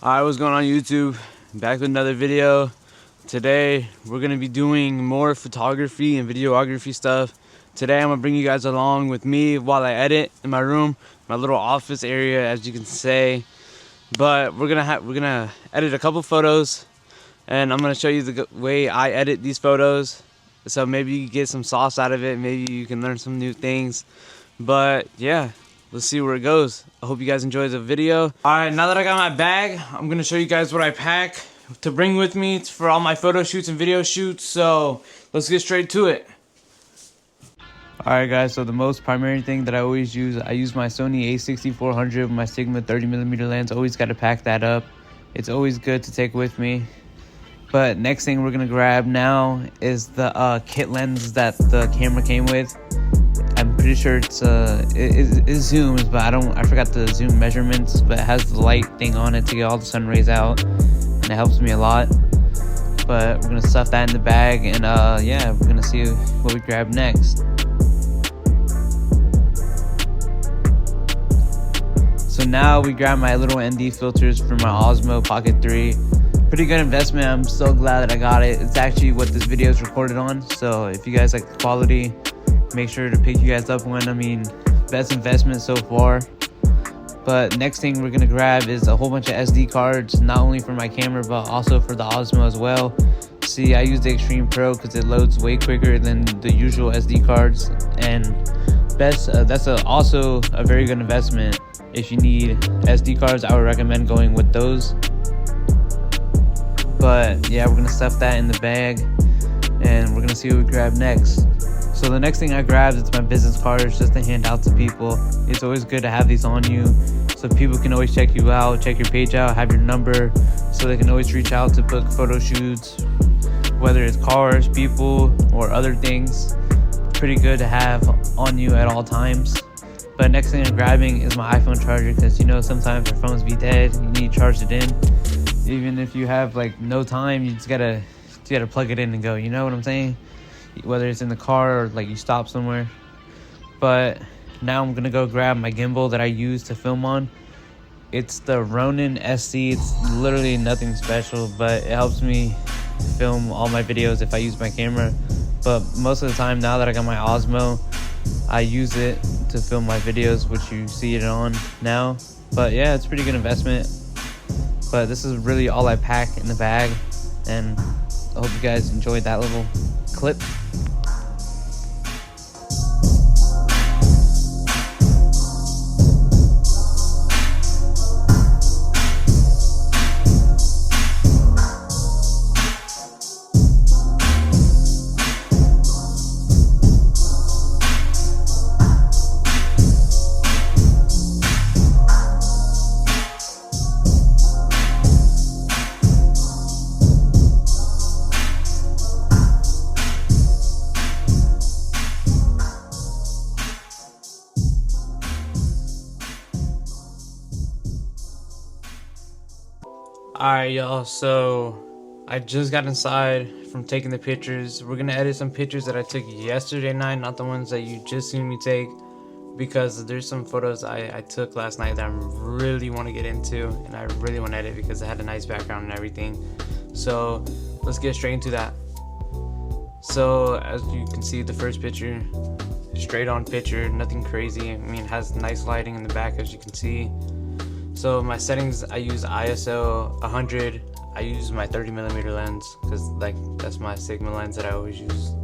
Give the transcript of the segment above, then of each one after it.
Alright, what's going on YouTube? Back with another video. Today we're gonna be doing more photography and videography stuff. Today I'm gonna bring you guys along with me while I edit in my room, my little office area, as you can say. But we're gonna edit a couple photos, and I'm gonna show you the way I edit these photos. So maybe you can get some sauce out of it. Maybe you can learn some new things. But yeah, let's see where it goes. I hope you guys enjoy the video. Alright, now that I got my bag, I'm gonna show you guys what I pack to bring with me for all my photo shoots and video shoots. So let's get straight to it. Alright guys, so the most primary thing that I always use, I use my Sony a6400 with my Sigma 30mm lens. Always got to pack that up. It's always good to take with me. But next thing we're gonna grab now is the kit lens that the camera came with. I'm pretty sure it zooms, but I forgot the zoom measurements, but it has the light thing on it to get all the sun rays out, and it helps me a lot. But we're gonna stuff that in the bag, and yeah, we're gonna see what we grab next. So now we grab my little ND filters for my Osmo Pocket 3. Pretty good investment. I'm so glad that I got it. It's actually what this video is recorded on, so if you guys like the quality, make sure to pick you guys up one. I mean, best investment so far. But next thing we're gonna grab is a whole bunch of SD cards, not only for my camera but also for the Osmo as well. See, I use the Extreme Pro because it loads way quicker than the usual SD cards, and that's also a very good investment. If you need SD cards, I would recommend going with those. But yeah, we're gonna stuff that in the bag, and we're gonna see what we grab next. So the next thing I grabbed is my business cards, just to hand out to people. It's always good to have these on you, so people can always check you out, check your page out, have your number, so they can always reach out to book photo shoots, whether it's cars, people, or other things. Pretty good to have on you at all times. But next thing I'm grabbing is my iPhone charger, because you know sometimes our phones be dead, you need to charge it in. Even if you have like no time, you just gotta plug it in and go, you know what I'm saying? Whether it's in the car or like you stop somewhere. But now I'm gonna go grab my gimbal that I use to film on. It's the Ronin SC. It's literally nothing special, but it helps me film all my videos if I use my camera. But most of the time, now that I got my Osmo, I use it to film my videos, which you see it on now. But yeah, it's a pretty good investment. But this is really all I pack in the bag, and I hope you guys enjoyed that little clip. Alright y'all, so I just got inside from taking the pictures. We're gonna edit some pictures that I took yesterday night, not the ones that you just seen me take, because there's some photos I took last night that I really want to get into, and I really want to edit because it had a nice background and everything. So let's get straight into that. So as you can see, the first picture, straight on picture, nothing crazy. I mean, it has nice lighting in the back, as you can see. So my settings, I use ISO 100. I use my 30mm lens because like that's my Sigma lens that I always use.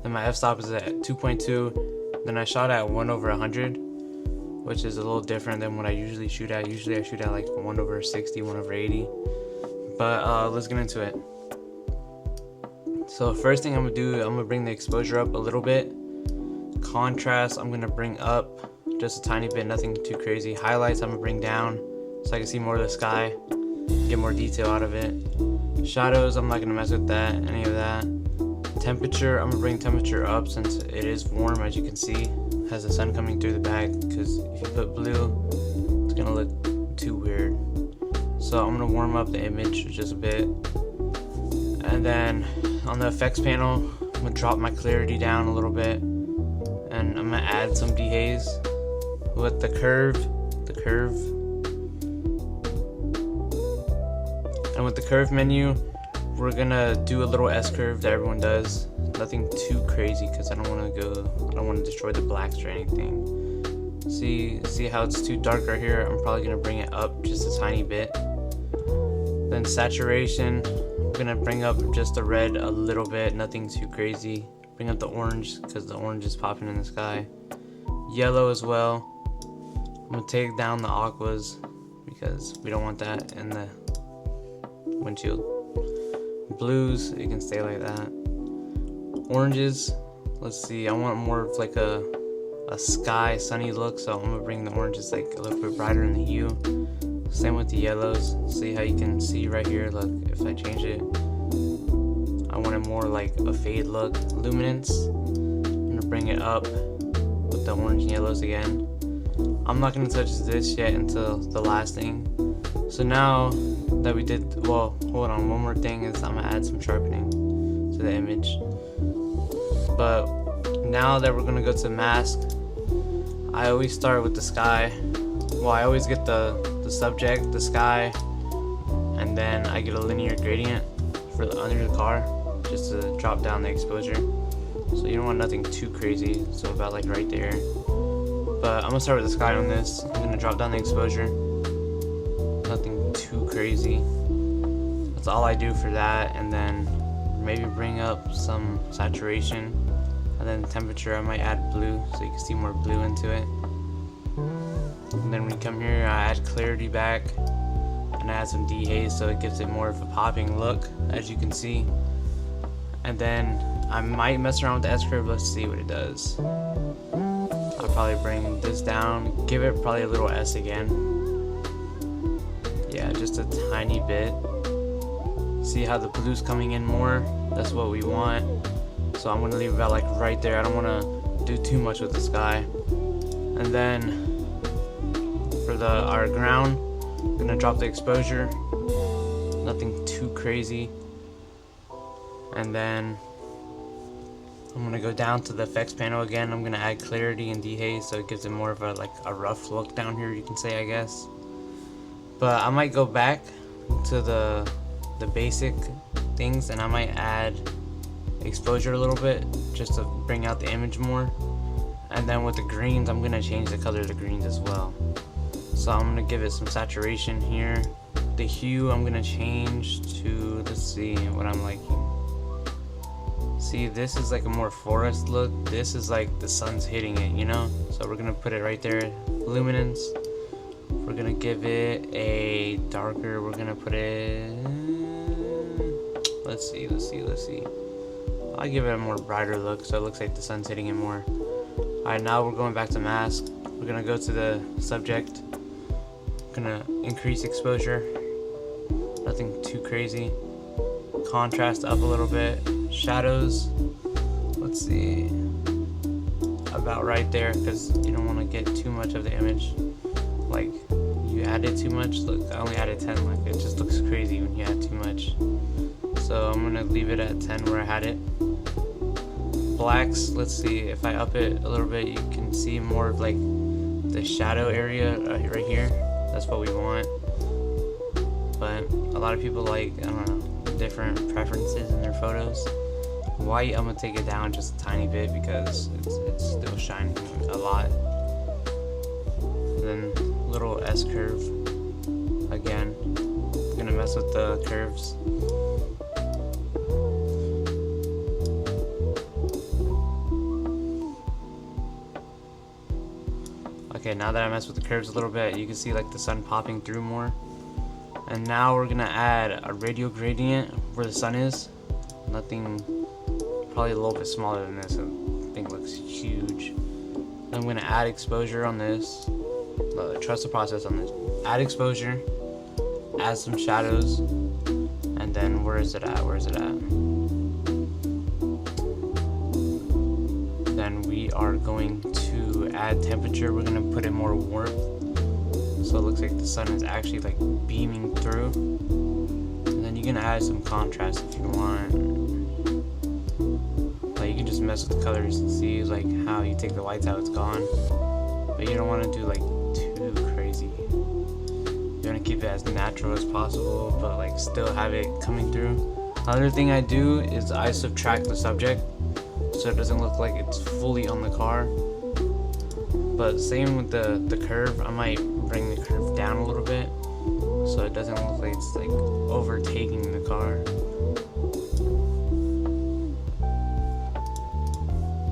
Then my f-stop is at 2.2. Then I shot at 1/100, which is a little different than what I usually shoot at. Usually I shoot at like 1/60, 1/80. But let's get into it. So first thing I'm gonna do, I'm gonna bring the exposure up a little bit. Contrast, I'm gonna bring up just a tiny bit, nothing too crazy. Highlights, I'm gonna bring down so I can see more of the sky, get more detail out of it. Shadows, I'm not gonna mess with that, any of that. Temperature, I'm gonna bring temperature up since it is warm, as you can see. It has the sun coming through the back, because if you put blue, it's gonna look too weird. So I'm gonna warm up the image just a bit. And then on the effects panel, I'm gonna drop my clarity down a little bit, and I'm gonna add some dehaze with the curve And with the curve menu, we're gonna do a little S curve that everyone does. Nothing too crazy because I don't want to destroy the blacks or anything. See how it's too dark right here? I'm probably gonna bring it up just a tiny bit. Then saturation, I'm gonna bring up just the red a little bit, nothing too crazy. Bring up the orange because the orange is popping in the sky. Yellow as well. I'm gonna take down the aquas because we don't want that in the windshield. Blues, it can stay like that. Oranges, let's see, I want more of like a sky sunny look, so I'm gonna bring the oranges like a little bit brighter in the hue. Same with the yellows. See how you can see right here, look, if I change it, I want it more like a fade look. Luminance, I'm gonna bring it up with the orange and yellows again. I'm not gonna touch this yet until the last thing. So now that we did, well, hold on, one more thing is I'm gonna add some sharpening to the image. But now that we're gonna go to mask, I always start with the sky. Well, I always get the subject, the sky, and then I get a linear gradient for the under the car just to drop down the exposure. So you don't want nothing too crazy, so about like right there. But I'm gonna start with the sky on this. I'm gonna drop down the exposure. Nothing too crazy. That's all I do for that, and then maybe bring up some saturation, and then temperature I might add blue so you can see more blue into it. And then when you come here, I add clarity back and I add some dehaze so it gives it more of a popping look, as you can see. And then I might mess around with the S curve. Let's see what it does. I'll probably bring this down, give it probably a little S again. Yeah, just a tiny bit. See how the blue's coming in more? That's what we want. So I'm gonna leave it about like right there. I don't wanna do too much with the sky. And then for our ground, I'm gonna drop the exposure. Nothing too crazy. And then I'm gonna go down to the effects panel again. I'm gonna add clarity and dehaze so it gives it more of a rough look down here, you can say, I guess. But I might go back to the basic things and I might add exposure a little bit just to bring out the image more. And then with the greens, I'm gonna change the color of the greens as well. So I'm gonna give it some saturation here. The hue I'm gonna change to, let's see what I'm liking. See, this is like a more forest look. This is like the sun's hitting it, you know? So we're gonna put it right there. Luminance. We're gonna give it a darker, we're gonna put it, let's see. I'll give it a more brighter look so it looks like the sun's hitting it more. Alright, now we're going back to mask. We're gonna go to the subject. Gonna increase exposure. Nothing too crazy. Contrast up a little bit. Shadows. Let's see. About right there because you don't want to get too much of the image. Like, you added too much. Look, I only added 10. Like, it just looks crazy when you add too much. So I'm gonna leave it at 10 where I had it. Blacks, let's see, if I up it a little bit, you can see more of like the shadow area right here. That's what we want. But a lot of people like, I don't know, different preferences in their photos. White, I'm gonna take it down just a tiny bit because it's still shining a lot. And then little S curve again. I'm gonna mess with the curves. Okay, now that I mess with the curves a little bit, you can see like the sun popping through more. And now we're gonna add a radial gradient where the sun is. Nothing, probably a little bit smaller than this. I think it looks huge. I'm gonna add exposure on this. Trust the process on this. Add exposure, add some shadows, and then where is it at? Then we are going to add temperature. We're gonna put it more warmth, so it looks like the sun is actually like beaming through. And then you can add some contrast if you want. Like, you can just mess with the colors and see like how you take the whites out, it's gone. But you don't want to do like too crazy. You want to to keep it as natural as possible, but like still have it coming through. Another thing I do is I subtract the subject so it doesn't look like it's fully on the car. But same with the curve, I might bring the curve down a little bit so it doesn't look like it's like overtaking the car.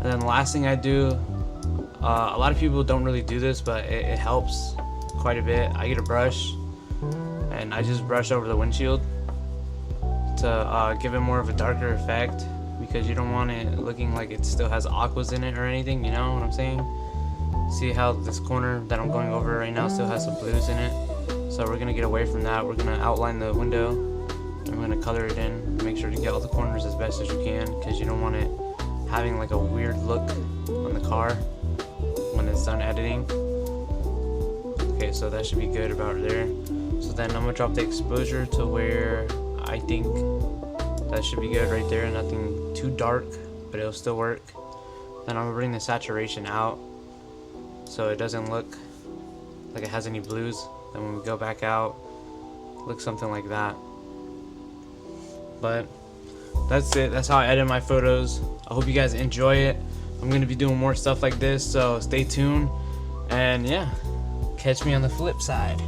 And then the last thing I do, a lot of people don't really do this, but it helps quite a bit. I get a brush and I just brush over the windshield to give it more of a darker effect, because you don't want it looking like it still has aquas in it or anything, you know what I'm saying? See how this corner that I'm going over right now still has some blues in it? So we're gonna get away from that. We're gonna outline the window and we're gonna color it in. Make sure to get all the corners as best as you can, because you don't want it having like a weird look on the car when it's done editing. Okay, so that should be good about there. So then I'm gonna drop the exposure to where I think that should be good right there. Nothing too dark, but it'll still work. Then I'm gonna bring the saturation out so it doesn't look like it has any blues. Then when we go back out, look something like that. But that's it. That's how I edit my photos. I hope you guys enjoy it. I'm gonna be doing more stuff like this, so stay tuned. And yeah, catch me on the flip side.